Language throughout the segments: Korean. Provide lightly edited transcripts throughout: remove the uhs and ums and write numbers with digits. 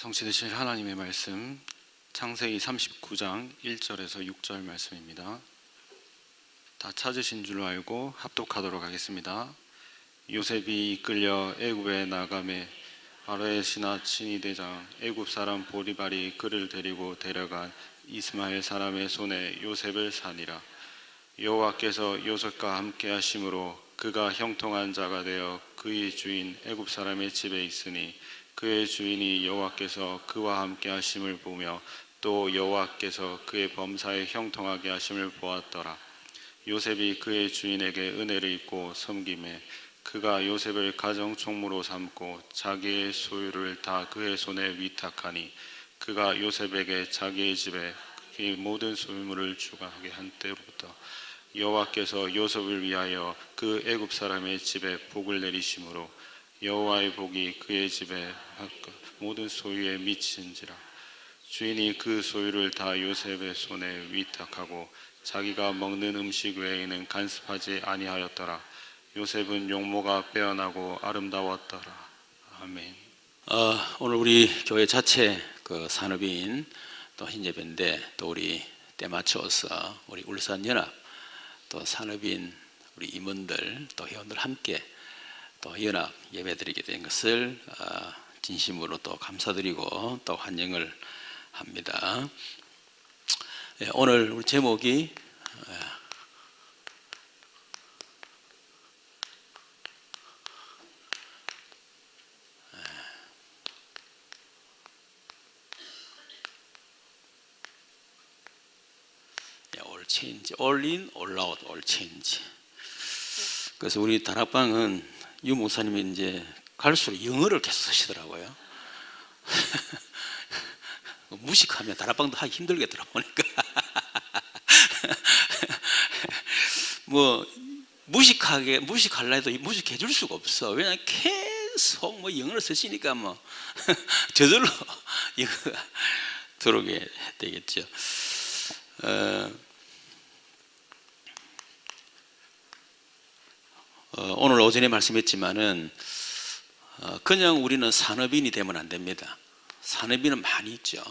성취되실 하나님의 말씀 창세기 39장 1절에서 6절 말씀입니다. 다 찾으신 줄로 알고 합독하도록 하겠습니다. 요셉이 이끌려 애굽에 나가매 바로의 신하 친위 대장 애굽 사람 보디발이 그를 데리고 데려간 이스마엘 사람의 손에 요셉을 사니라. 여호와께서 요셉과 함께 하심으로 그가 형통한 자가 되어 그의 주인 애굽 사람의 집에 있으니 그의 주인이 여호와께서 그와 함께 하심을 보며 또 여호와께서 그의 범사에 형통하게 하심을 보았더라. 요셉이 그의 주인에게 은혜를 입고 섬김에 그가 요셉을 가정 총무로 삼고 자기의 소유를 다 그의 손에 위탁하니 그가 요셉에게 자기의 집에 그의 모든 소유물을 주관하게 한 때로부터 여호와께서 요셉을 위하여 그 애굽 사람의 집에 복을 내리심으로 여호와의 복이 그의 집에 모든 소유에 미친지라. 주인이 그 소유를 다 요셉의 손에 위탁하고 자기가 먹는 음식 외에는 간섭하지 아니하였더라. 요셉은 용모가 빼어나고 아름다웠더라. 아멘. 오늘 우리 교회 자체 그 산업인 또 흰예배인데 또 우리 때 맞춰서 우리 울산연합 또 산업인 우리 임원들 또 회원들 함께 또 연합 예배드리게 된 것을 진심으로 또 감사드리고 또 환영을 합니다. 오늘 우리 제목이 All change, all in, all out, all change. 그래서 우리 다락방은 유 목사님이 이제 갈수록 영어를 계속 쓰시더라고요. 무식하면 다락방도 하기 힘들겠더라 보니까. 뭐 무식할라 해도 무식해 줄 수가 없어. 왜냐면 계속 뭐 영어를 쓰시니까 뭐 저절로 영어가 들어오게 되겠죠. 오늘 오전에 말씀했지만은 그냥 우리는 산업인이 되면 안 됩니다. 산업인은 많이 있죠.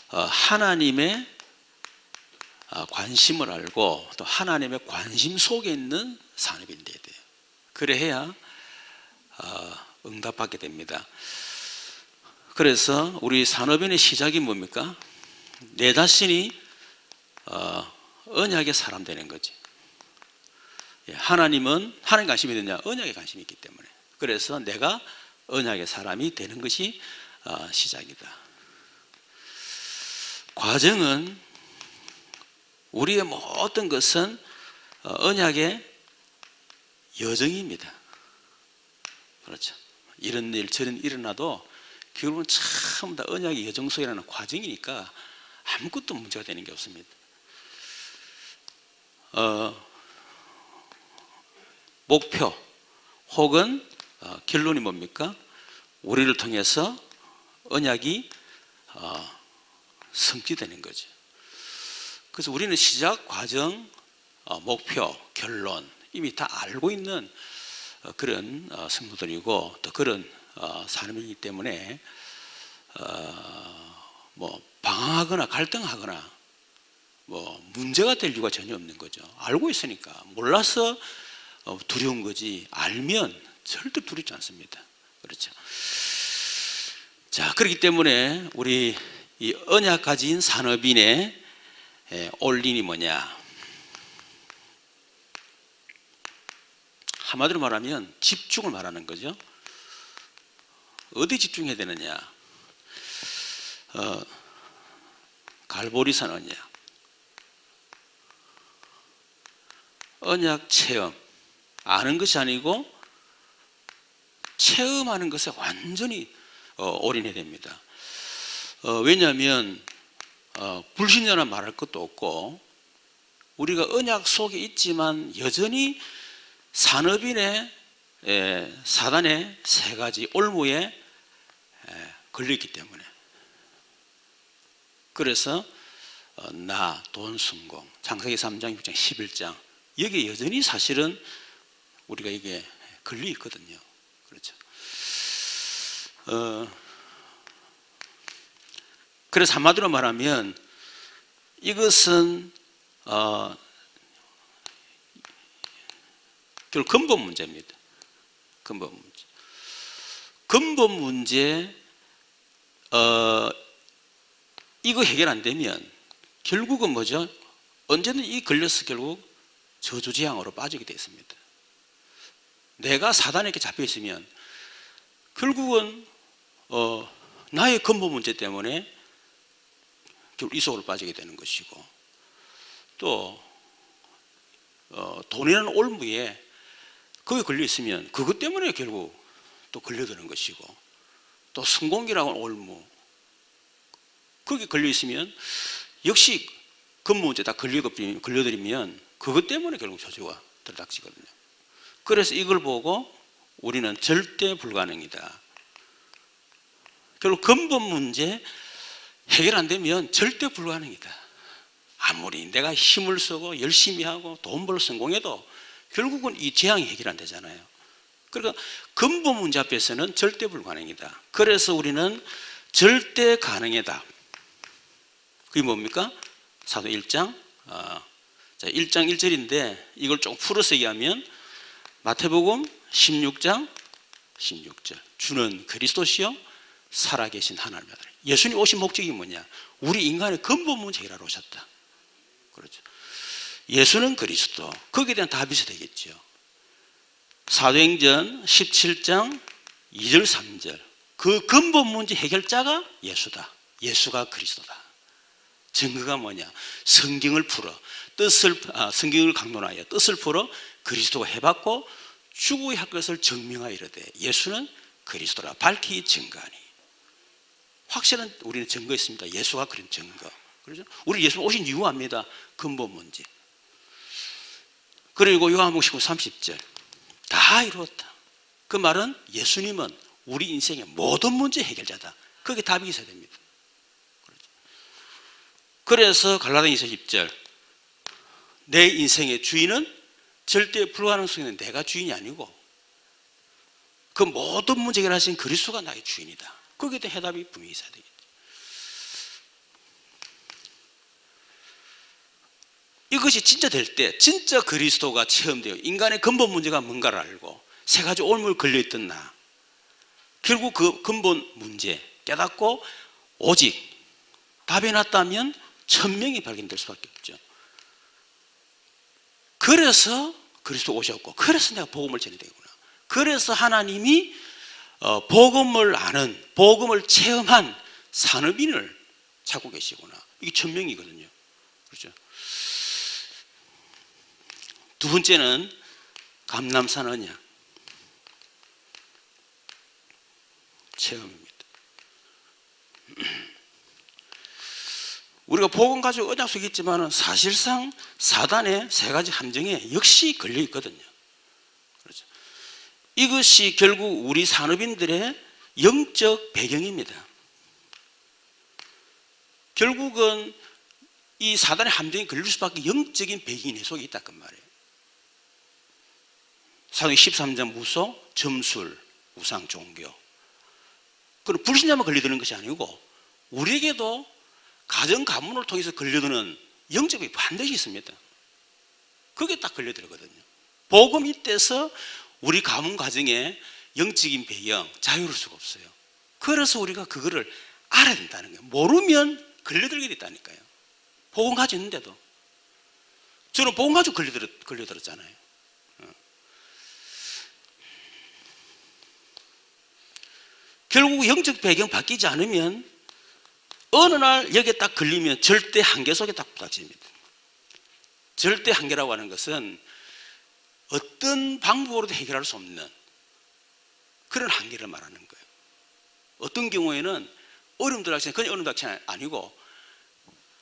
하나님의 관심을 알고 또 하나님의 관심 속에 있는 산업인이 돼야 돼요. 그래야 응답받게 됩니다. 그래서 우리 산업인의 시작이 뭡니까? 내 자신이 언약의 사람 되는 거지. 하나님은 하나님 관심이 되냐? 언약에 관심이 있기 때문에. 그래서 내가 언약의 사람이 되는 것이 시작이다. 과정은 우리의 모든 것은 언약의 여정입니다. 그렇죠. 이런 일 저런 일 일어나도 결국은 전부 다 언약의 여정 속에 일어나는 과정이니까 아무것도 문제가 되는 게 없습니다. 목표 혹은 결론이 뭡니까? 우리를 통해서 언약이 성취되는 거죠. 그래서 우리는 시작, 과정, 목표, 결론 이미 다 알고 있는 그런 성도들이고 또 그런 사람이기 때문에 뭐 방황하거나 갈등하거나 뭐 문제가 될 이유가 전혀 없는 거죠. 알고 있으니까. 몰라서 두려운 거지 알면 절대 두렵지 않습니다. 그렇죠. 자, 그렇기 때문에 우리 이 언약 가진 산업인의 올인이 뭐냐? 한마디로 말하면 집중을 말하는 거죠. 어디 집중해야 되느냐? 갈보리산 언약, 언약 체험, 아는 것이 아니고 체험하는 것에 완전히 올인해야 됩니다. 왜냐하면 불신자나 말할 것도 없고 우리가 언약 속에 있지만 여전히 산업인의 사단의 세 가지 올무에 걸려있기 때문에 그래서 나, 돈, 성공, 창세기 3장, 6장, 11장 여기에 여전히 사실은 우리가 이게 걸려 있거든요. 그렇죠. 그래서 한마디로 말하면 이것은 결국 근본 문제입니다. 근본 문제. 근본 문제 이거 해결 안 되면 결국은 뭐죠? 언제든 이 걸려서 결국 저주지향으로 빠지게 되어 있습니다. 내가 사단에게 잡혀 있으면 결국은 나의 근본 문제 때문에 결국 이 속으로 빠지게 되는 것이고, 또 돈이라는 올무에 거기에 걸려 있으면 그것 때문에 결국 또 걸려드는 것이고, 또 성공이라고 하는 올무 거기에 걸려 있으면 역시 근본 문제 다 걸려들이면 그것 때문에 결국 저주가 들어닥치거든요. 그래서 이걸 보고 우리는 절대 불가능이다. 결국 근본 문제 해결 안 되면 절대 불가능이다. 아무리 내가 힘을 쓰고 열심히 하고 돈 벌어 성공해도 결국은 이 재앙이 해결 안 되잖아요. 그러니까 근본 문제 앞에서는 절대 불가능이다. 그래서 우리는 절대 가능이다. 그게 뭡니까? 사도 1장 1장 1절인데 이걸 조금 풀어서 얘기하면 마태복음 16장 16절 주는 그리스도시요 살아계신 하나님의 아들. 예수님 오신 목적이 뭐냐? 우리 인간의 근본 문제 해결하러 오셨다. 그렇죠. 예수는 그리스도. 거기에 대한 답이 되겠죠. 사도행전 17장 2절 3절 그 근본 문제 해결자가 예수다. 예수가 그리스도다. 증거가 뭐냐? 성경을 풀어 성경을 강론하여 뜻을 풀어 그리스도가 해봤고 죽어야 할 것을 증명하여 이르되 예수는 그리스도라 밝히 증거하니. 확실한 우리는 증거 있습니다. 예수가 그런 증거. 그렇죠? 우리 예수 오신 이유 압니다. 근본 문제. 그리고 요한복음 19장 30절 다 이루었다. 그 말은 예수님은 우리 인생의 모든 문제 해결자다. 그게 답이 있어야 됩니다. 그래서 갈라디아서 10절 내 인생의 주인은 절대 불가능성에는 내가 주인이 아니고 그 모든 문제 해결하신 그리스도가 나의 주인이다. 거기에 대한 해답이 분명히 있어야 되겠죠. 이것이 진짜 될 때 진짜 그리스도가 체험되어 인간의 근본 문제가 뭔가를 알고 세 가지 올무에 걸려있던 나 결국 그 근본 문제 깨닫고 오직 답이 났다면 천명이 발견될 수밖에 없죠. 그래서 그리스도 오셨고 그래서 내가 복음을 전해야 되구나. 그래서 하나님이 복음을 아는 복음을 체험한 산업인을 찾고 계시구나. 이게 천명이거든요. 그렇죠. 두 번째는 감람산 언약 체험입니다. 우리가 복음 가지고 언약 속에 있지만 사실상 사단의 세 가지 함정에 역시 걸려 있거든요. 그렇죠. 이것이 결국 우리 산업인들의 영적 배경입니다. 결국은 이 사단의 함정에 걸릴 수밖에 영적인 배경이 내 속에 있다 그 말이에요. 사도행전 13장 무속, 점술, 우상, 종교. 그럼 불신자만 걸려드는 것이 아니고 우리에게도 가정 가문을 통해서 걸려드는 영적이 반드시 있습니다. 그게 딱 걸려들거든요. 복음이 떼서 우리 가문 가정의 영적인 배경 자유로울 수가 없어요. 그래서 우리가 그거를 알아야 된다는 거예요. 모르면 걸려들게 됐다니까요. 복음 가지고 있는데도 저는 복음 가지고 걸려들었잖아요. 결국 영적 배경 바뀌지 않으면 어느 날 여기에 딱 걸리면 절대 한계 속에 딱 부닥칩니다. 절대 한계라고 하는 것은 어떤 방법으로도 해결할 수 없는 그런 한계를 말하는 거예요. 어떤 경우에는 얼음 들락치 그냥 얼음 들락치 아니고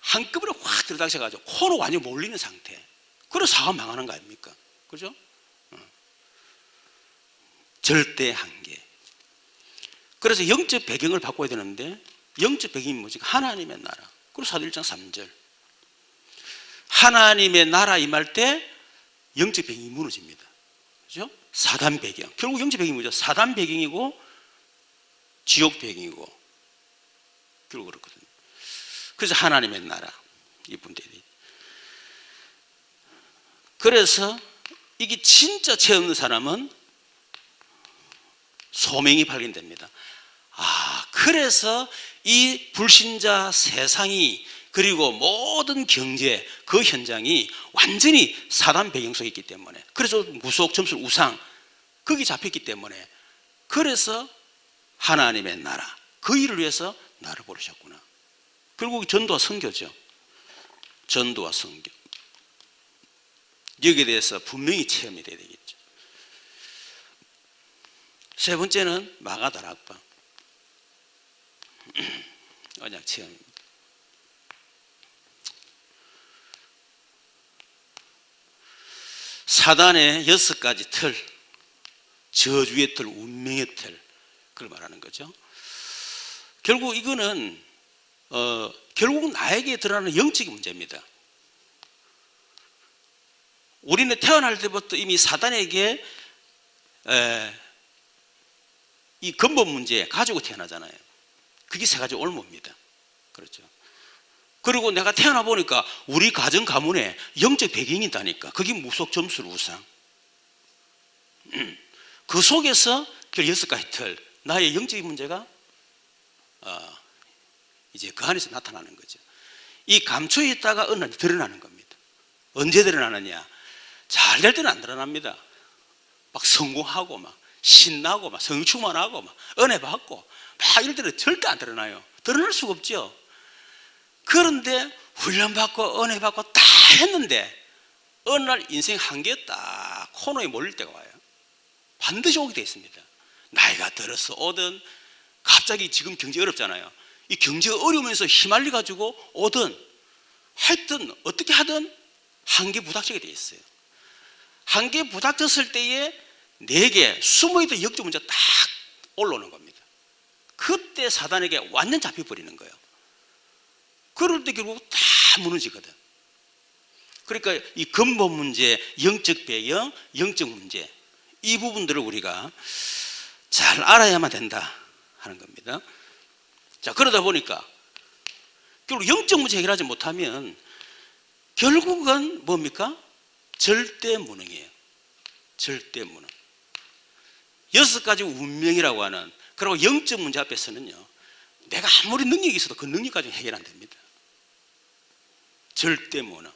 한꺼번에 확 들락쳐가지고 코로 완전히 몰리는 상태. 그래서 사업 망하는 거 아닙니까? 그죠? 절대 한계. 그래서 영적 배경을 바꿔야 되는데 영적 배경이 뭐지? 하나님의 나라. 그리고 사도 1장 3절. 하나님의 나라 임할 때 영적 배경이 무너집니다. 그죠? 사단 배경. 결국 영적 배경이 뭐죠? 사단 배경이고 지옥 배경이고 결국 그렇거든요. 그래서 하나님의 나라 이분들이. 그래서 이게 진짜 죄 없는 사람은 소명이 발견됩니다. 그래서 이 불신자 세상이 그리고 모든 경제 그 현장이 완전히 사단 배경 속에 있기 때문에, 그래서 무속 점술 우상 거기 잡혔기 때문에, 그래서 하나님의 나라 그 일을 위해서 나를 부르셨구나. 결국 전도와 선교죠. 전도와 선교. 여기에 대해서 분명히 체험이 돼야 되겠죠. 세 번째는 마가다락방 언약 체험입니다. 사단의 6가지 틀, 저주의 틀, 운명의 틀, 그걸 말하는 거죠. 결국 이거는 결국 나에게 드러나는 영적인 문제입니다. 우리는 태어날 때부터 이미 사단에게 이 근본 문제 가지고 태어나잖아요. 그게 3가지 올무입니다. 그렇죠. 그리고 내가 태어나 보니까 우리 가정 가문에 영적 배경이 있다니까. 그게 무속 점술 우상. 그 속에서 그 6가지 틀, 나의 영적인 문제가 이제 그 안에서 나타나는 거죠. 이 감춰 있다가 어느 날 드러나는 겁니다. 언제 드러나느냐? 잘 될 때는 안 드러납니다. 막 성공하고 막 신나고 막 성충만하고 막 은혜 받고 막 이럴 때는 절대 안 드러나요. 드러날 수가 없죠. 그런데 훈련 받고 은혜 받고 다 했는데 어느 날 인생 한계에 딱 코너에 몰릴 때가 와요. 반드시 오게 돼 있습니다. 나이가 들어서 오든, 갑자기 지금 경제 어렵잖아요. 이 경제가 어려우면서 휘말려 가지고 오든, 하여튼 어떻게 하든 한계 부닥치게 돼 있어요. 한계 부닥쳤을 때에 내게 숨어있던 역적 문제가 딱 올라오는 겁니다. 그때 사단에게 완전 잡혀버리는 거예요. 그럴 때 결국 다 무너지거든. 그러니까 이 근본 문제, 영적 배경, 영적 문제, 이 부분들을 우리가 잘 알아야만 된다 하는 겁니다. 자, 그러다 보니까 결국 영적 문제 해결하지 못하면 결국은 뭡니까? 절대 무능이에요. 절대 무능. 6가지 운명이라고 하는, 그리고 영적 문제 앞에서는요, 내가 아무리 능력이 있어도 그 능력까지 해결 안 됩니다. 절대 무능.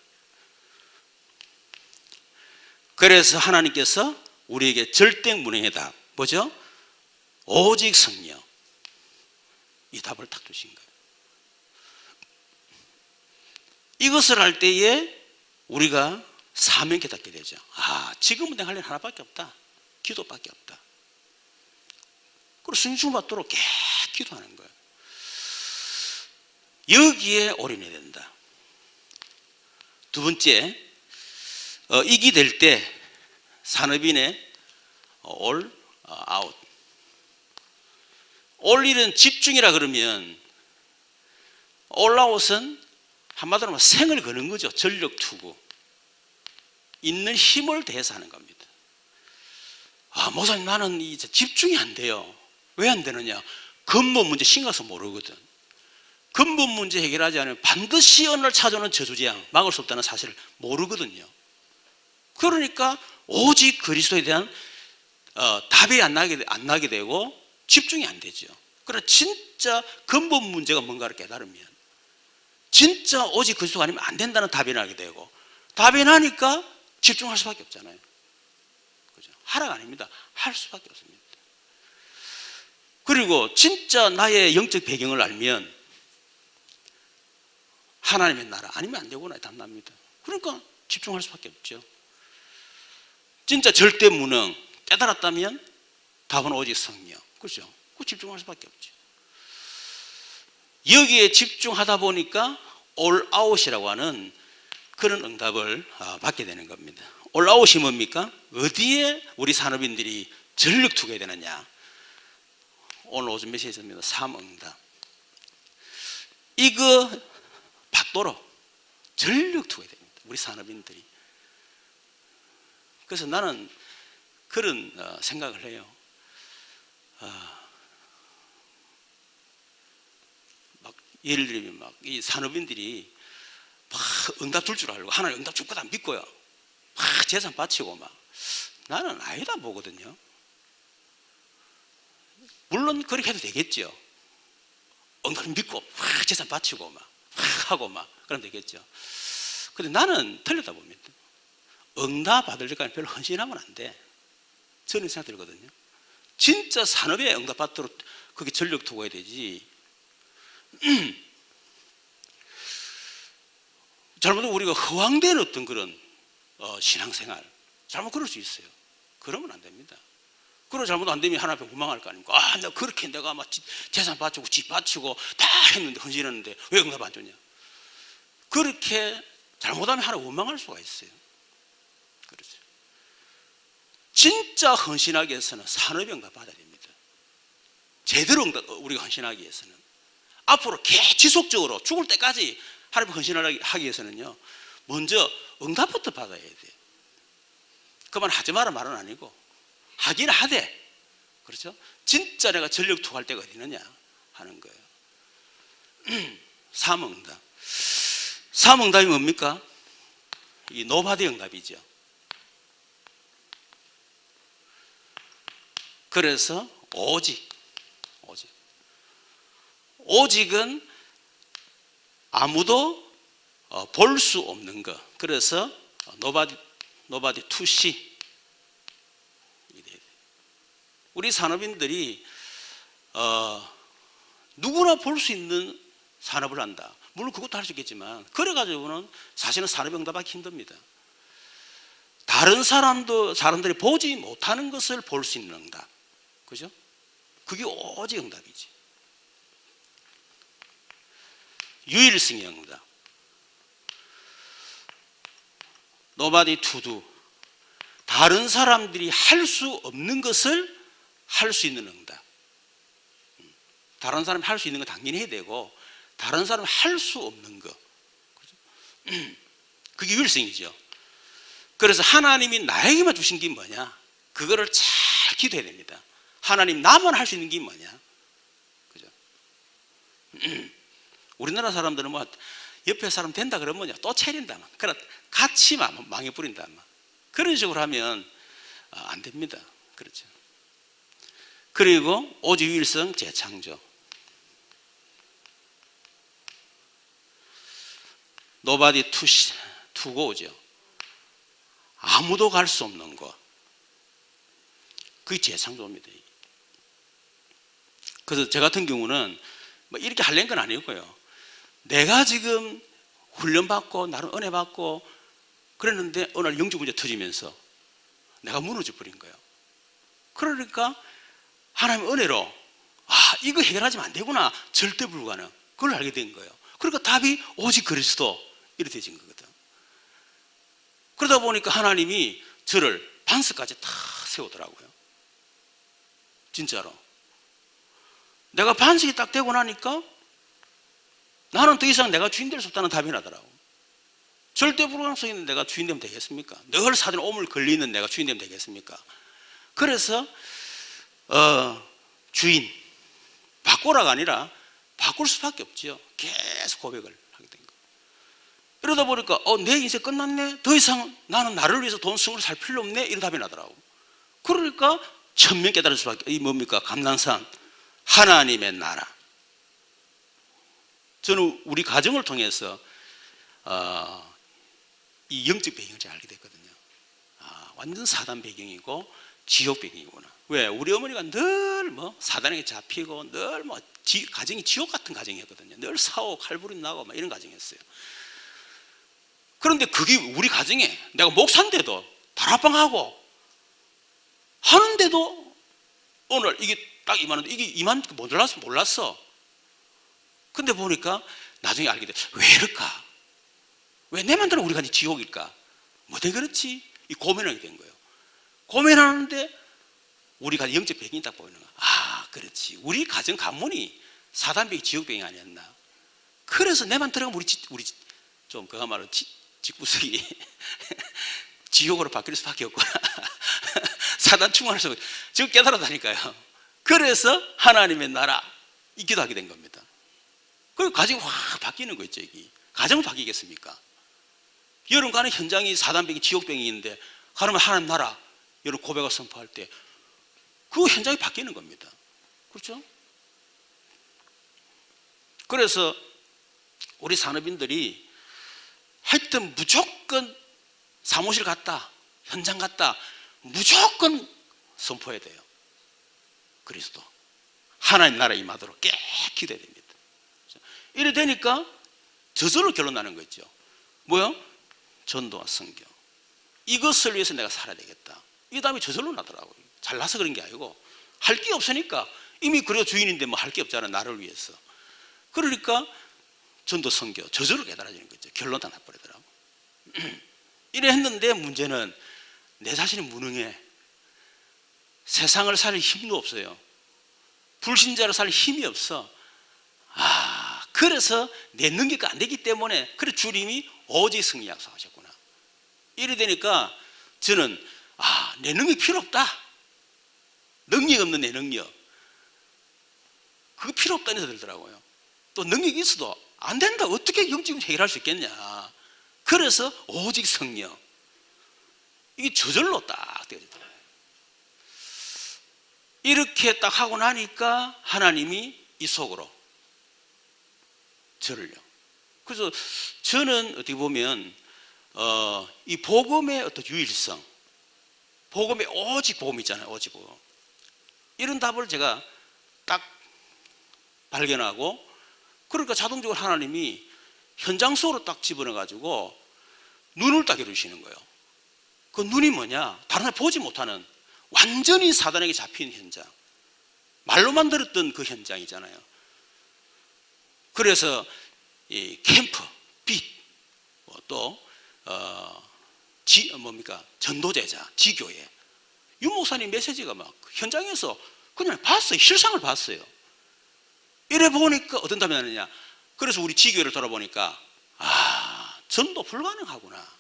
그래서 하나님께서 우리에게 절대 무능의 답, 뭐죠? 오직 성령. 이 답을 딱 주신 거예요. 이것을 할 때에 우리가 사명 깨닫게 되죠. 지금은 내가 할 일 하나밖에 없다. 기도밖에 없다. 그리고 순종 받도록 계속 기도하는 거예요. 여기에 올인해야 된다. 두 번째, 이기 될 때 산업인의 올, 아웃. 올 일은 집중이라 그러면 올아웃은 한마디로 말하면 생을 거는 거죠. 전력 투구. 있는 힘을 대해서 하는 겁니다. 목사님, 나는 이제 집중이 안 돼요. 왜 안 되느냐? 근본 문제 신경 써서 모르거든. 근본 문제 해결하지 않으면 반드시 어느 날 찾아오는 저주재앙, 막을 수 없다는 사실을 모르거든요. 그러니까 오직 그리스도에 대한 답이 안 나게 되고 집중이 안 되죠. 그러나 진짜 근본 문제가 뭔가를 깨달으면 진짜 오직 그리스도가 아니면 안 된다는 답이 나게 되고, 답이 나니까 집중할 수밖에 없잖아요. 그죠? 하라가 아닙니다. 할 수밖에 없습니다. 그리고 진짜 나의 영적 배경을 알면 하나님의 나라 아니면 안 되구나 답 납니다. 그러니까 집중할 수밖에 없죠. 진짜 절대 무능 깨달았다면 답은 오직 성령. 그렇죠? 그 집중할 수밖에 없죠. 여기에 집중하다 보니까 올아웃이라고 하는 그런 응답을 받게 되는 겁니다. 올아웃이 뭡니까? 어디에 우리 산업인들이 전력 투구해야 되느냐? 오늘 오전 메시지입니다. 3응답. 이거 받도록 전력 투구해야 됩니다. 우리 산업인들이. 그래서 나는 그런 생각을 해요. 막 예를 들면 막 이 산업인들이 막 응답 줄 줄 알고 하나님 응답 줄 거다 믿고요. 막 재산 바치고 막 나는 아니다 보거든요. 물론 그렇게 해도 되겠죠. 응답 믿고 막 재산 바치고 막 하고 막 그러면 되겠죠. 근데 나는 틀렸다 봅니다. 응답 받을 때까지 별로 헌신하면 안 돼. 저는 생각 들거든요. 진짜 산업에 응답 받도록 그게 전력 투구해야 되지. 잘못하면 우리가 허황된 어떤 그런 신앙생활, 잘못 그럴 수 있어요. 그러면 안 됩니다. 그러고 잘못 안 되면 하나님 앞에 원망할 거 아닙니까? 아, 내가 그렇게 내가 막 재산 바치고 집 바치고 다 했는데 헌신했는데 왜 응답 안 줬냐? 그렇게 잘못하면 하나님 원망할 수가 있어요. 그렇죠. 진짜 헌신하기 위해서는 산업에 응답 받아야 됩니다. 제대로 우리가 헌신하기 위해서는 앞으로 지속적으로 죽을 때까지 하나님 헌신을 하기 위해서는요, 먼저 응답부터 받아야 돼요. 그만 하지 마라 말은 아니고 하긴 하되, 그렇죠? 진짜 내가 전력 투구할 때가 어디 있느냐 하는 거예요. 삼응답. 삼응답이 뭡니까? 이 노바디 응답이죠. 그래서 오직은 아무도 볼 수 없는 것. 그래서 nobody to see. 우리 산업인들이 누구나 볼 수 있는 산업을 한다. 물론 그것도 할 수 있겠지만 그래가지고는 사실은 산업에 응답하기 힘듭니다. 다른 사람들이 보지 못하는 것을 볼 수 있는 응답. 그죠? 그게 오직 응답이지. 유일성의 응답. nobody to do. 다른 사람들이 할 수 없는 것을 할 수 있는 응답. 다른 사람이 할 수 있는 거 당연히 해야 되고, 다른 사람이 할 수 없는 거. 그게 유일성이죠. 그래서 하나님이 나에게만 주신 게 뭐냐? 그거를 잘 기도해야 됩니다. 하나님, 나만 할 수 있는 게 뭐냐? 그죠? 우리나라 사람들은 뭐 옆에 사람 된다 그러면 또 차린다. 그래 같이 망해버린다. 그런 식으로 하면 안 됩니다. 그렇죠. 그리고 오직 유일성 재창조. nobody to go죠. 아무도 갈 수 없는 것. 그게 재창조입니다. 그래서 저 같은 경우는 뭐 이렇게 하려는 건 아니고요. 내가 지금 훈련받고 나름 은혜 받고 그랬는데 어느 날 영적 문제 터지면서 내가 무너져 버린 거예요. 그러니까 하나님의 은혜로 이거 해결하지면 안 되구나. 절대 불가능. 그걸 알게 된 거예요. 그러니까 답이 오직 그리스도 이렇게 되진 거거든. 그러다 보니까 하나님이 저를 반석까지 다 세우더라고요. 진짜로. 내가 반석이 딱 되고 나니까 나는 더 이상 내가 주인 될 수 없다는 답이 나더라고. 절대 불가능성 있는 내가 주인 되면 되겠습니까? 늘 사단에 오물 걸리는 내가 주인 되면 되겠습니까? 그래서 주인 바꾸라가 아니라 바꿀 수밖에 없죠. 계속 고백을 하게 된 거예요. 이러다 보니까 내 인생 끝났네. 더 이상 나는 나를 위해서 돈 승을 살 필요 없네. 이런 답이 나더라고. 그러니까 천명 깨달을 수밖에. 이 뭡니까? 감난산 하나님의 나라. 저는 우리 가정을 통해서 이 영적 배경을 잘 알게 됐거든요. 완전 사단 배경이고 지옥 배경이구나. 왜? 우리 어머니가 늘 사단에게 잡히고 늘 가정이 지옥 같은 가정이었거든요. 늘 사고 칼부림 나고 이런 가정이었어요. 그런데 그게 우리 가정에 내가 목사인데도 다락방하고 하는데도 오늘 이게 딱 이만한데 이게 이만 몰랐어. 근데 보니까 나중에 알게 돼. 왜 이럴까? 왜 내 맘대로 우리 가정이 지옥일까? 뭐대 그렇지? 이 고민하게 된 거예요. 고민하는데 우리 가정 영적 배경이 딱 보이는 거야. 그렇지. 우리 가정 가문이 사단배기 지옥배경이 아니었나. 그래서 내 맘 들어가면 우리 좀 그야말로 집구석이 지옥으로 바뀔 수밖에 없구나. 사단 충만해서 지금 깨달았다니까요. 그래서 하나님의 나라 이 기도하게 된 겁니다. 그리고 가정이 확 바뀌는 거 있죠. 여기 가정 바뀌겠습니까? 여러분 가는 현장이 사단병이 지옥병이인데 가면 하나님 나라 여러분 고백을 선포할 때 그 현장이 바뀌는 겁니다. 그렇죠? 그래서 우리 산업인들이 하여튼 무조건 사무실 갔다 현장 갔다 무조건 선포해야 돼요. 그리스도 하나님 나라 임하도록 깨 기도해야 됩니다. 이래 되니까 저절로 결론 나는 거 있죠. 뭐요? 전도와 선교. 이것을 위해서 내가 살아야 되겠다. 이 다음에 저절로 나더라고요. 잘나서 그런 게 아니고 할 게 없으니까 이미 그래 주인인데 뭐 할 게 없잖아 나를 위해서. 그러니까 전도 선교 저절로 깨달아지는 거죠. 결론 다 나버리더라고. 이래 했는데 문제는 내 자신이 무능해. 세상을 살 힘도 없어요. 불신자로 살 힘이 없어. 그래서 내 능력이 안 되기 때문에 그래 주님이 오직 승리 약속하셨구나. 이래 되니까 저는 내 능력이 필요 없다. 능력 없는 내 능력. 그거 필요 없다는 생각이 들더라고요. 또 능력이 있어도 안 된다. 어떻게 영적으로 해결할 수 있겠냐. 그래서 오직 성령. 이게 저절로 딱 되어지더라고요. 이렇게 딱 하고 나니까 하나님이 이 속으로 저를요. 그래서 저는 어떻게 보면 이 복음의 어떤 유일성, 복음의 오직 복음 있잖아요. 오직 복음. 이런 답을 제가 딱 발견하고 그러니까 자동적으로 하나님이 현장 속으로 딱 집어넣어가지고 눈을 딱 열으시는 거예요. 그 눈이 뭐냐? 다른 사람 보지 못하는 완전히 사단에게 잡힌 현장. 말로만 들었던 그 현장이잖아요. 그래서 이 캠프, 빛, 또 전도제자, 지교회. 유 목사님 메시지가 막 현장에서 그냥 봤어요. 실상을 봤어요. 이래 보니까 어떤 답이 나느냐. 그래서 우리 지교회를 돌아보니까 전도 불가능하구나.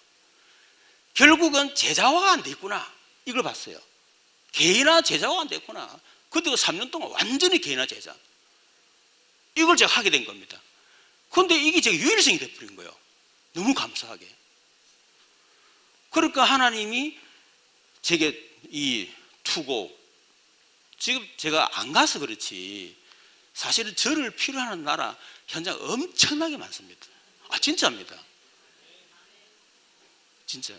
결국은 제자화가 안 돼 있구나. 이걸 봤어요. 개인화 제자화가 안 됐구나. 그때 그 3년 동안 완전히 개인화 제자. 이걸 제가 하게 된 겁니다. 그런데 이게 제가 유일성이 돼버린 거예요. 너무 감사하게. 그러니까 하나님이 제게 이 투고, 지금 제가 안 가서 그렇지 사실은 저를 필요하는 나라 현장 엄청나게 많습니다. 진짜입니다. 진짜요.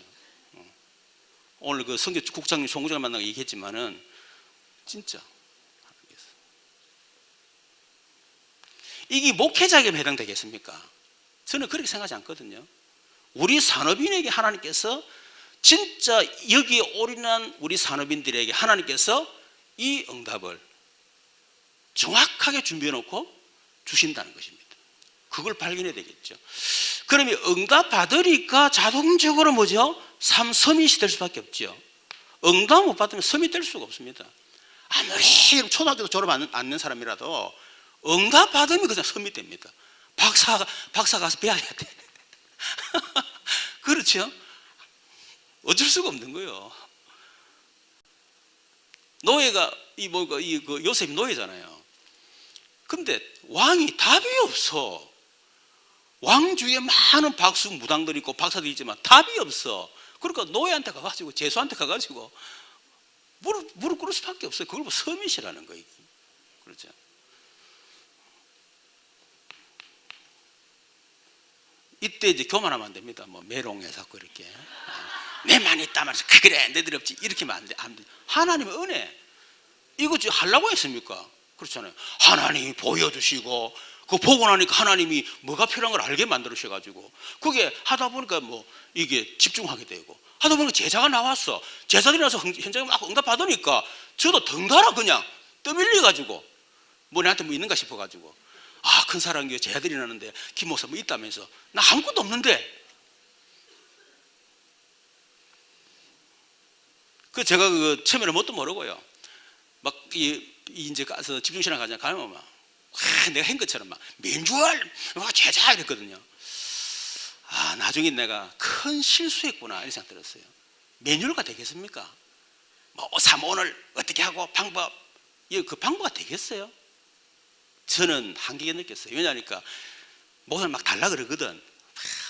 오늘 그 선교 국장님, 총국장을 만나고 얘기했지만은 진짜 이게 목회자에게 해당되겠습니까? 저는 그렇게 생각하지 않거든요. 우리 산업인에게 하나님께서 진짜 여기에 올인한 우리 산업인들에게 하나님께서 이 응답을 정확하게 준비해 놓고 주신다는 것입니다. 그걸 발견해야 되겠죠. 그러면 응답 받으니까 자동적으로 뭐죠? 서밋이 될 수밖에 없죠. 응답 못 받으면 서밋 될 수가 없습니다. 아무리 초등학교 졸업 않는 사람이라도 응답 받으면 그냥 서밋 됩니다. 박사 가서 배워야 돼. 그렇죠? 어쩔 수가 없는 거예요. 노예가 그 요셉이 노예잖아요. 근데 왕이 답이 없어. 왕 주위에 많은 박수 무당들이 있고 박사들이 있지만 답이 없어. 그러니까 노예한테 가가지고 제수한테 가가지고 무릎 꿇을 수밖에 없어요. 그걸 뭐 서밋이라는 거예요. 그렇죠? 이때 이제 교만하면 안 됩니다. 뭐 메롱해서 이렇게 내만 있다면서 그래 너희들 없지 이렇게 하면 안 돼. 하나님의 은혜 이거 지금 하려고 했습니까? 그렇잖아요. 하나님이 보여주시고 그 보고 나니까 하나님이 뭐가 필요한 걸 알게 만들으셔가지고 그게 하다 보니까 뭐 이게 집중하게 되고 하다 보니까 제자가 나왔어. 제자들이 나서 현장에 막 응답 받으니까 저도 덩달아 그냥 떠밀려가지고 뭐 내한테 뭐 있는가 싶어가지고 큰 사랑교회 제자들이 나는데 김 목사 뭐 있다면서 나 아무것도 없는데 그 제가 그 처음에는 뭣도 모르고요. 막 이제 가서 집중시간 가면 막 내가 한 것처럼 막 맨주얼 제자 이랬거든요. 나중에 내가 큰 실수했구나 이런 생각 들었어요. 매뉴얼가 되겠습니까? 뭐 사모를 어떻게 하고 방법 그 방법이 되겠어요? 저는 한계가 느꼈어요. 왜냐하니까 목사님 막 달라 그러거든.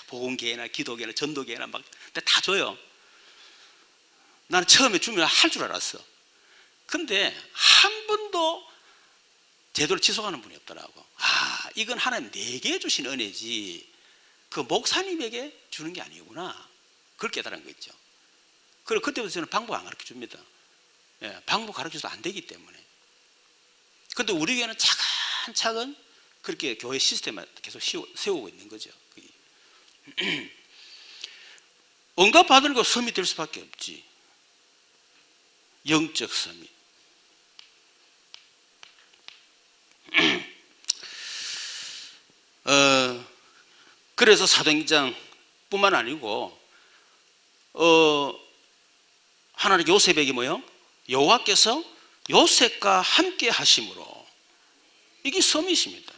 복음계나 기도계나 전도계나 막 다 줘요. 나는 처음에 주면 할 줄 알았어. 근데 한 번도 제대로 지속하는 분이 없더라고. 아, 이건 하나님 내게 주신 은혜지 그 목사님에게 주는 게 아니구나. 그걸 깨달은 거 있죠. 그리고 그때부터 저는 방법 안 가르쳐 줍니다. 예, 방법 가르쳐도 안 되기 때문에. 근데 우리 교회는 차근차근 그렇게 교회 시스템을 계속 세우고 있는 거죠. 응답받으는 거 섬이 될 수밖에 없지. 영적 섬이. 그래서 사도행전 뿐만 아니고 하나님 요셉에게 뭐요? 여호와께서 요셉과 함께 하심으로 이게 섬이십니다.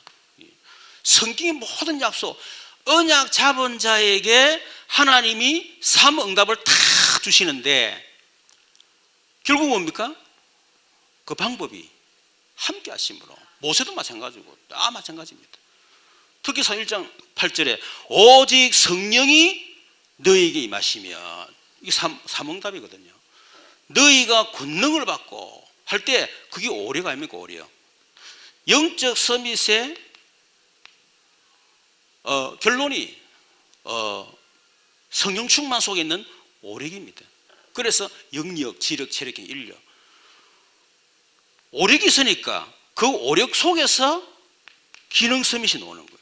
성경의 모든 약속 언약 잡은 자에게 하나님이 삶 응답을 다 주시는데 결국 뭡니까? 그 방법이 함께 하심으로. 모세도 마찬가지고 다 마찬가지입니다. 특히 1장 8절에 오직 성령이 너희에게 임하시며 이게 삼응답이거든요. 너희가 권능을 받고 할 때 그게 오래가 아닙니까? 오래요. 영적 서밋의 결론이 성령 충만 속에 있는 오력입니다. 그래서 영력, 지력, 체력, 인력. 오력이 있으니까 그 오력 속에서 기능 서밋이 나오는 거예요.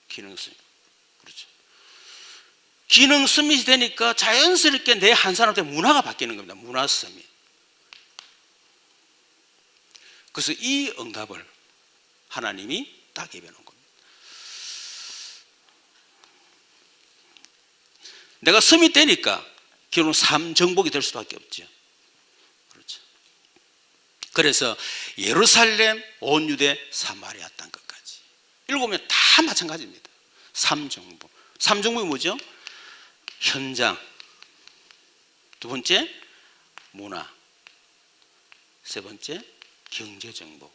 기능 서밋. 그렇죠. 기능 서밋이 되니까 자연스럽게 내 한 사람한테 문화가 바뀌는 겁니다. 문화 서밋. 그래서 이 응답을 하나님이 딱 예배하는 겁니다. 내가 섬이 되니까 결국 삼정복이 될 수밖에 없죠. 그렇죠. 그래서 예루살렘, 온 유대, 사마리아 땅 끝까지. 읽으면 다 마찬가지입니다. 삼정복. 삼정복이 뭐죠? 현장. 두 번째, 문화. 세 번째, 경제정복.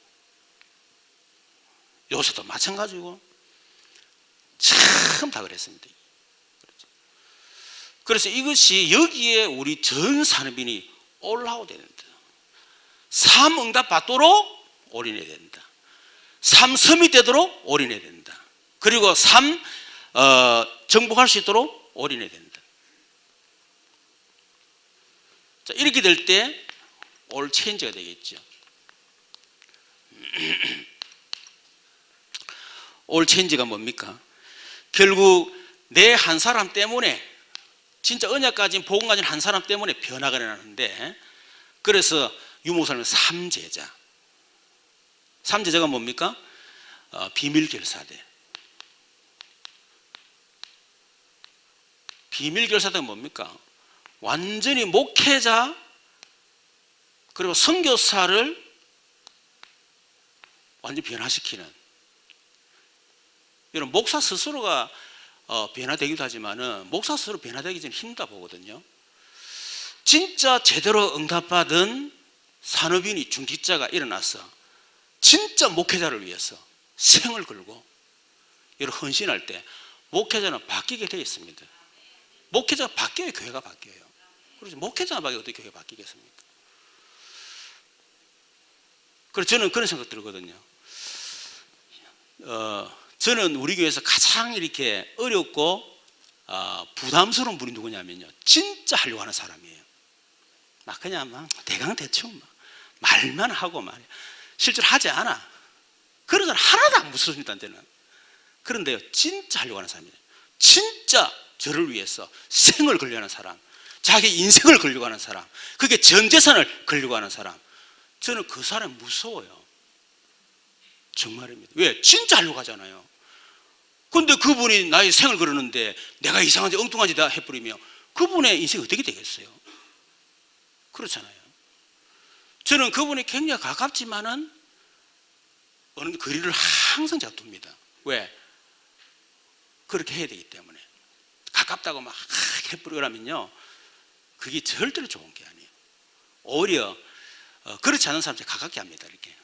요새도 마찬가지고 참 다 그랬습니다. 그래서 이것이 여기에 우리 전 산업인이 올라오야 된다. 삶 응답 받도록 올인해야 된다. 삶 섬이 되도록 올인해야 된다. 그리고 삶 정복할 수 있도록 올인해야 된다. 자, 이렇게 될 때 올 체인지가 되겠죠. 올 체인지가 뭡니까? 결국 내 한 사람 때문에 진짜 언약 가진 복음 가진 한 사람 때문에 변화가 일어나는데 그래서 유목사님은 삼제자. 삼제자가 뭡니까? 비밀결사대. 비밀결사대가 뭡니까? 완전히 목회자 그리고 선교사를 완전히 변화시키는. 여러분 목사 스스로가 변화되기도 하지만은 목사 스스로 변화되기 전에 힘들다 보거든요. 진짜 제대로 응답받은 산업인이 중직자가 일어나서 진짜 목회자를 위해서 생을 걸고 여러분 헌신할 때 목회자는 바뀌게 되어 있습니다. 목회자가 바뀌어야 교회가 바뀌어요. 그래서 목회자가 바뀌어야 어떻게 교회가 바뀌겠습니까? 그래서 저는 그런 생각 들거든요. 저는 우리 교회에서 가장 이렇게 어렵고 부담스러운 분이 누구냐면요, 진짜 하려고 하는 사람이에요. 막 그냥 막 대강대충 말만 하고 말이야. 실제로 하지 않아. 그런 사람 하나도 안 무섭습니다, 저는. 그런데요, 진짜 하려고 하는 사람이에요. 진짜 저를 위해서 생을 걸려고 하는 사람, 자기 인생을 걸려고 하는 사람, 그게 전 재산을 걸려고 하는 사람. 저는 그 사람이 무서워요. 정말입니다. 왜? 진짜 하려고 하잖아요. 근데 그분이 나의 생을 걸었는데 내가 이상한지 엉뚱한지 다 해버리면 그분의 인생이 어떻게 되겠어요? 그렇잖아요. 저는 그분이 굉장히 가깝지만은 어느 거리를 항상 제가 둡니다. 왜? 그렇게 해야 되기 때문에. 가깝다고 막 해버리라면요, 그게 절대로 좋은 게 아니에요. 오히려 그렇지 않은 사람한테 가깝게 합니다. 이렇게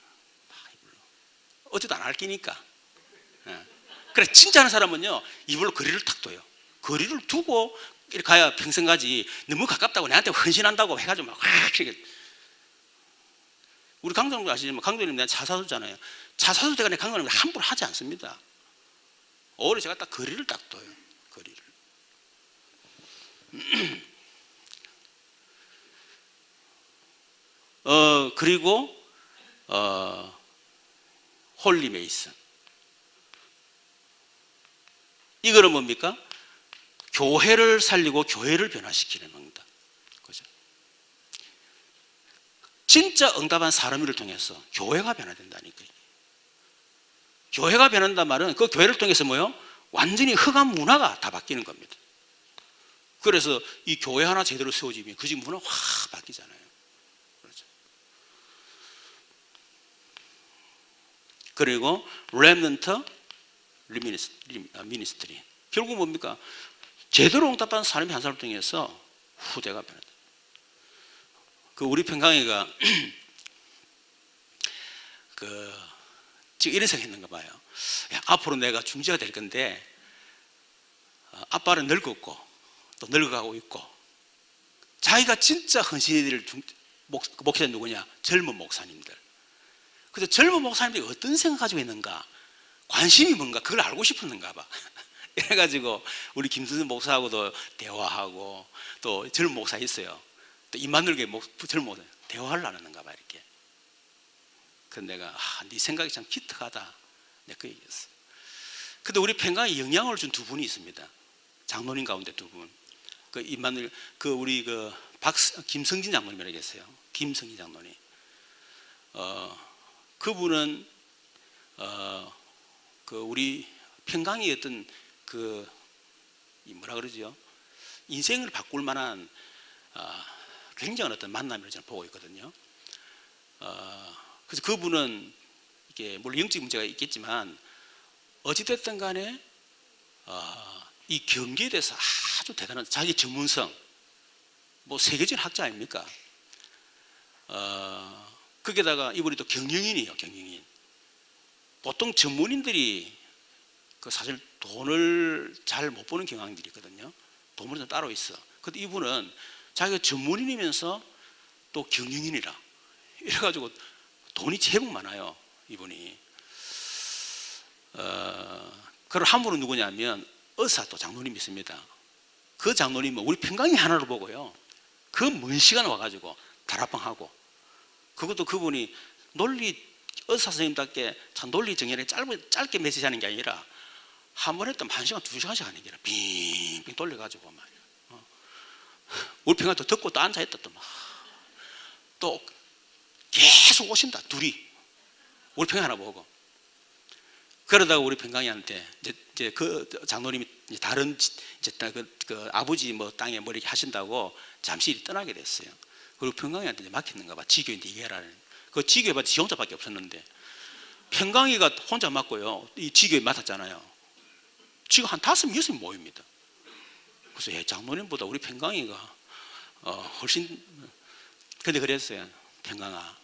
어쨌든 안 할기니까. 예. 그래, 진짜 하는 사람은요, 이걸로 거리를 탁 둬요. 거리를 두고 이렇게 가야 평생 가지. 너무 가깝다고 내한테 헌신한다고 해가지고 막 이렇게. 우리 강도님 아시지만 강도님 내가 차 사줬잖아요. 차 사줄 때가 내 강도님 함부로 하지 않습니다. 오히려 제가 딱 거리를 딱 둬요. 거리를. 그리고 홀리 메이슨. 이거는 뭡니까? 교회를 살리고 교회를 변화시키는 응답. 그죠? 진짜 응답한 사람을 통해서 교회가 변화된다니까요. 교회가 변한단 말은 그 교회를 통해서 뭐요? 완전히 흑암 문화가 다 바뀌는 겁니다. 그래서 이 교회 하나 제대로 세워지면 그 집 문화 확 바뀌잖아요. 그렇죠. 그리고 렘넌트 미니스트리. 결국 뭡니까? 제대로 응답한 사람이 한 사람 통해서 후대가 변한다. 그 우리 평강이가 지금 이런 생각했는가 봐요. 야, 앞으로 내가 중지가 될 건데 아빠는 늙었고 또 늙어가고 있고 자기가 진짜 헌신이 될 목사는 누구냐? 젊은 목사님들. 그래서 젊은 목사님들이 어떤 생각 가지고 있는가? 관심이 뭔가? 그걸 알고 싶었는가 봐. 이래가지고 우리 김순선 목사하고도 대화하고 또 젊은 목사 있어요. 또 입만 늘게 젊은 목사 대화를 나누는가 봐 이렇게. 그래서 내가 네 생각이 참 기특하다. 내가 그 얘기했어. 근데 우리 평강에 영향을 준 두 분이 있습니다. 장로님 가운데 두 분. 그 입만 우리 김성진 장로님이라고 계세요. 김성진 장로님. 그분은 우리 평강의 어떤 뭐라 그러죠? 인생을 바꿀 만한 굉장한 어떤 만남을 저는 보고 있거든요. 그래서 그분은 이게 물론 영적 문제가 있겠지만 어찌됐든 간에 이 경기에 대해서 아주 대단한 자기 전문성, 뭐 세계적인 학자 아닙니까? 거기에다가 이분이 또 경영인이에요. 경영인. 보통 전문인들이 사실 돈을 잘 못 버는 경향들이 있거든요. 돈이 좀 따로 있어. 근데 이분은 자기가 전문인이면서 또 경영인이라 이래가지고 돈이 제법 많아요. 이분이. 그리고 한 분은 누구냐면 의사 또 장로님이 있습니다. 그 장로님은 우리 평강이 하나를 보고요. 그 먼 시간 와가지고 다락방하고 그것도 그분이 의사 선생님답게 참 논리 정연에 짧게 메시지하는 게 아니라 한 번 했던 1시간, 2시간씩 하는 게 아니라 빙빙 돌려가지고 말이야. 우리 평강 또 듣고 또 앉아있다 또 계속 오신다. 둘이 우리 평강 하나 보고 그러다가 우리 평강이한테 이제 그 장로님이 다른 그 아버지 뭐 땅에 뭐 이렇게 하신다고 잠시 떠나게 됐어요. 그리고 평강이한테 맡겼는가 봐. 지교인데 얘기해라는. 그 지교에 봤더니 지 혼자밖에 없었는데 평강이가 혼자 맡고요. 이 지교에 맡았잖아요. 지금 한 5, 6명 모입니다. 그래서 장로님보다 우리 평강이가 훨씬. 근데 그랬어요. 평강아,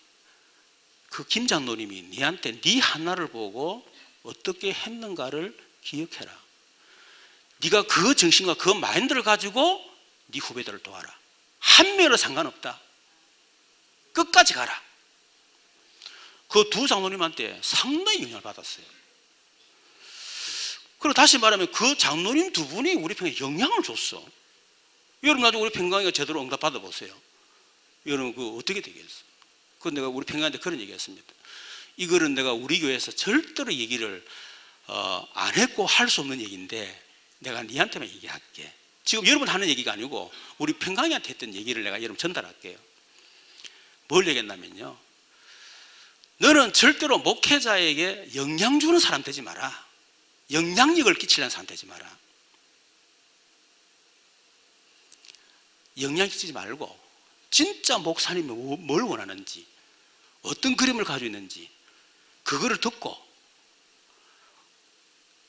그 김 장로님이 니한테 니 하나를 보고 어떻게 했는가를 기억해라. 네가 그 정신과 그 마인드를 가지고 네 후배들을 도와라. 한 명으로 상관없다. 끝까지 가라. 그 두 장로님한테 상당히 영향을 받았어요. 그리고 다시 말하면 그 장로님 두 분이 우리 평에 영향을 줬어. 여러분 나중에 우리 평강이가 제대로 응답 받아보세요. 여러분 어떻게 되겠어? 그건 내가 우리 평강한테 그런 얘기했습니다. 이거는 내가 우리 교회에서 절대로 얘기를 안 했고 할 수 없는 얘기인데 내가 니한테만 얘기할게. 지금 여러분 하는 얘기가 아니고 우리 평강이한테 했던 얘기를 내가 여러분 전달할게요. 뭘 얘기했냐면요, 너는 절대로 목회자에게 영향 주는 사람 되지 마라. 영향력을 끼치려는 사람 되지 마라. 영향 끼치지 말고 진짜 목사님이 뭘 원하는지, 어떤 그림을 가지고 있는지 그거를 듣고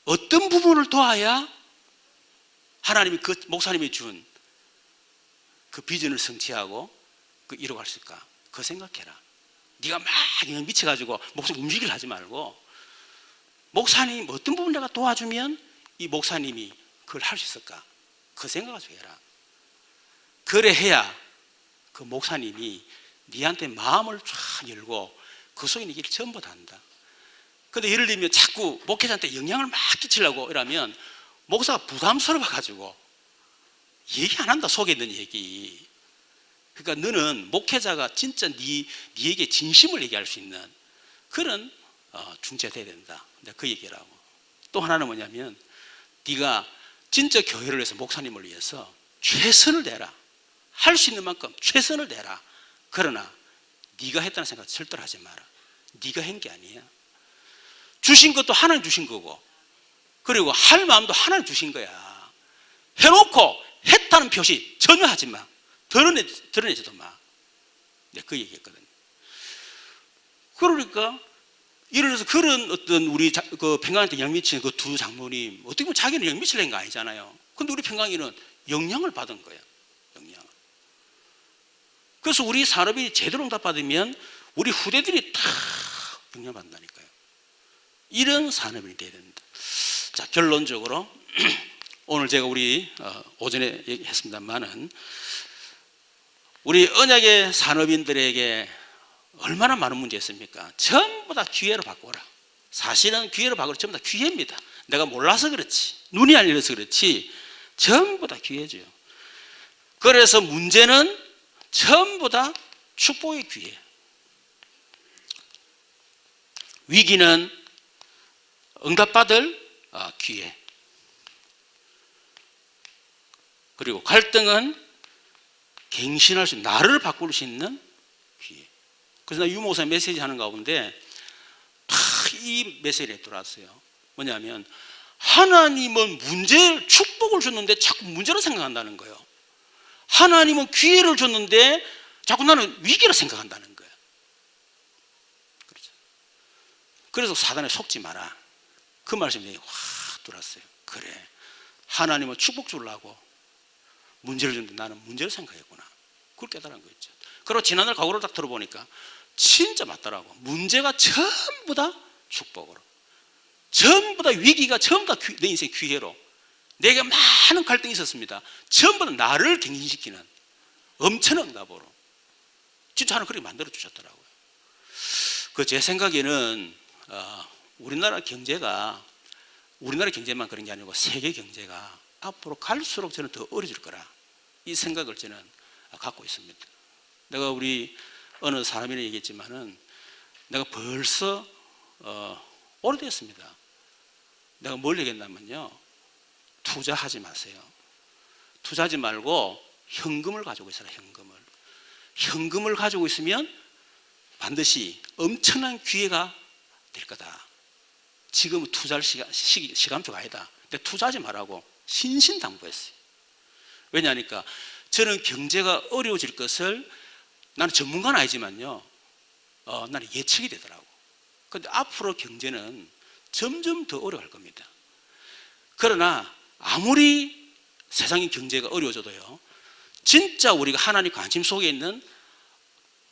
어떤 부분을 도와야 하나님이 그 목사님이 준 그 비전을 성취하고 이루어갈 수 있을까? 그거 생각해라. 네가 막 그냥 미쳐가지고 목소리 움직이려 하지 말고 목사님 어떤 부분 내가 도와주면 이 목사님이 그걸 할 수 있을까? 그 생각을 좀 해라. 그래 해야 그 목사님이 네한테 마음을 쫙 열고 그 속에 있는 얘기를 전부 다 한다. 근데 예를 들면 자꾸 목회자한테 영향을 막 끼치려고 이러면 목사가 부담스러워가지고 얘기 안 한다, 속에 있는 얘기. 그러니까 너는 목회자가 진짜 네에게 진심을 얘기할 수 있는 그런 중재가 돼야 된다. 내가 그 얘기를 하고. 또 하나는 뭐냐면 네가 진짜 교회를 위해서, 목사님을 위해서 최선을 다해라. 할 수 있는 만큼 최선을 다해라. 그러나 네가 했다는 생각 절대로 하지 마라. 네가 한 게 아니야. 주신 것도 하나님 주신 거고, 그리고 할 마음도 하나님 주신 거야. 해놓고 했다는 표시 전혀 하지 마. 드러내지도 마. 내가 그 얘기했거든요. 그러니까 예를 들어서 그런 어떤 우리 그 평강한테 영 미치는 그 두 장모님, 어떻게 보면 자기는 영 미치려는 거 아니잖아요. 근데 우리 평강이는 영향을 받은 거예요. 영향. 그래서 우리 산업이 제대로 응답받으면 우리 후대들이 다 영향받는다니까요. 이런 산업이 돼야 된다. 자, 결론적으로 오늘 제가 우리 오전에 얘기했습니다만은 우리 언약의 산업인들에게 얼마나 많은 문제가 있습니까? 전부 다 기회로 바꿔라. 사실은 기회로 바꾸라 전부 다 기회입니다. 내가 몰라서 그렇지, 눈이 안 열려서 그렇지 전부 다 기회죠. 그래서 문제는 전부 다 축복의 기회. 위기는 응답받을 기회. 그리고 갈등은 갱신할 수 있는, 나를 바꿀 수 있는 기회. 그래서 나 유목사 메시지 하는 가운데 다 이 메시지를 들어왔어요. 뭐냐면 하나님은 문제를, 축복을 줬는데 자꾸 문제로 생각한다는 거예요. 하나님은 기회를 줬는데 자꾸 나는 위기로 생각한다는 거예요. 그렇죠. 그래서 사단에 속지 마라. 그 말씀이 확 들어왔어요. 그래, 하나님은 축복 주려고 문제를 줬는데 나는 문제를 생각했구나. 그걸 깨달은 거였죠. 그리고 지난날 과거를 딱 들어보니까 진짜 맞더라고. 문제가 전부 다 축복으로, 전부 다 위기가 전부 다 내 인생 기회로, 내게 많은 갈등이 있었습니다. 전부 다 나를 갱신시키는 엄청난 응답으로 진짜 하나님 그렇게 만들어 주셨더라고요. 그 제 생각에는 우리나라 경제가 우리나라 경제만 그런 게 아니고 세계 경제가 앞으로 갈수록 저는 더 어려질 거라, 이 생각을 저는 갖고 있습니다. 내가 우리 어느 사람이라 얘기했지만은 내가 벌써 오래됐습니다. 내가 뭘 얘기했냐면요, 투자하지 마세요. 투자하지 말고 현금을 가지고 있어라. 현금을 가지고 있으면 반드시 엄청난 기회가 될 거다. 지금은 투자할 시간표가 아니다. 근데 투자하지 말라고 신신당부했어요. 왜냐하니까 저는 경제가 어려워질 것을, 나는 전문가는 아니지만요, 나는 예측이 되더라고. 그런데 앞으로 경제는 점점 더 어려워할 겁니다. 그러나 아무리 세상의 경제가 어려워져도요, 진짜 우리가 하나님 관심 속에 있는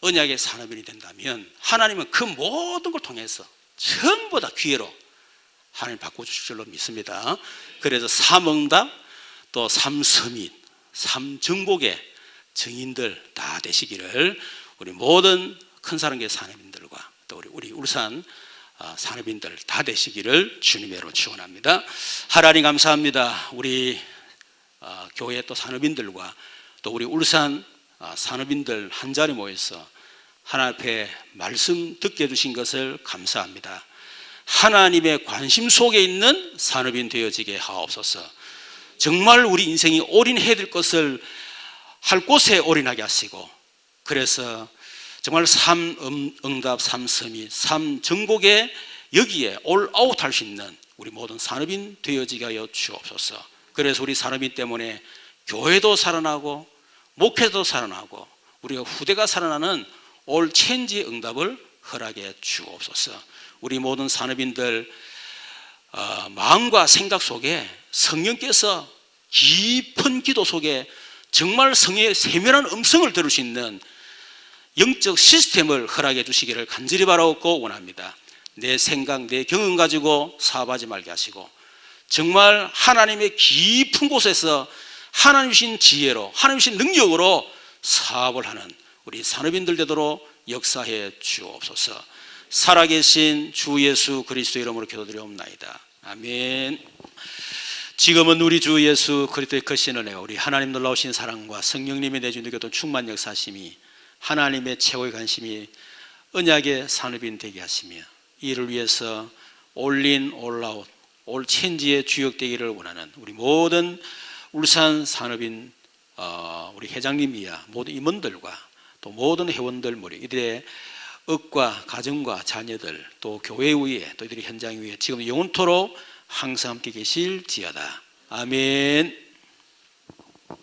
언약의 산업인이 된다면 하나님은 그 모든 걸 통해서 전부 다 기회로 하나님 바꿔주실 줄로 믿습니다. 그래서 삼응답, 또 삼서민, 삼정복의 증인들 다 되시기를 우리 모든 큰사랑교회 산업인들과 또 우리 울산 산업인들 다 되시기를 주님의 이름으로 축원합니다. 하나님 감사합니다. 우리 교회 또 산업인들과 또 우리 울산 산업인들 한 자리 모여서 하나님 앞에 말씀 듣게 해주신 것을 감사합니다. 하나님의 관심 속에 있는 산업인 되어지게 하옵소서. 정말 우리 인생이 올인해야 될 것을 할 곳에 올인하게 하시고, 그래서 정말 삼응답, 삼서민, 삼정복에 여기에 올아웃 할 수 있는 우리 모든 산업인 되어지게 하여 주옵소서. 그래서 우리 산업인 때문에 교회도 살아나고 목회도 살아나고 우리가 후대가 살아나는 올 체인지의 응답을 허락해 주옵소서. 우리 모든 산업인들 마음과 생각 속에 성령께서 깊은 기도 속에 정말 성의 세밀한 음성을 들을 수 있는 영적 시스템을 허락해 주시기를 간절히 바라고 원합니다. 내 생각, 내 경험 가지고 사업하지 말게 하시고 정말 하나님의 깊은 곳에서 하나님 주신 지혜로 하나님 주신 능력으로 사업을 하는 우리 산업인들 되도록 역사해 주옵소서. 살아계신 주 예수 그리스도 이름으로 기도드리옵나이다. 아멘. 지금은 우리 주 예수 그리스도의 크신 은혜가 우리 하나님 놀라우신 사랑과 성령님의 내주는 교통 충만 역사심이 하나님의 최고의 관심이 언약의 산업인 되게 하시며 이를 위해서 올린 올라웃 올 체인지의 주역되기를 원하는 우리 모든 울산 산업인 우리 회장님이야 모든 임원들과 또 모든 회원들 이들의 억과 가정과 자녀들 또 교회 위에 또 이들의 현장 위에 지금 영원토록 항상 함께 계실지어다. 아멘.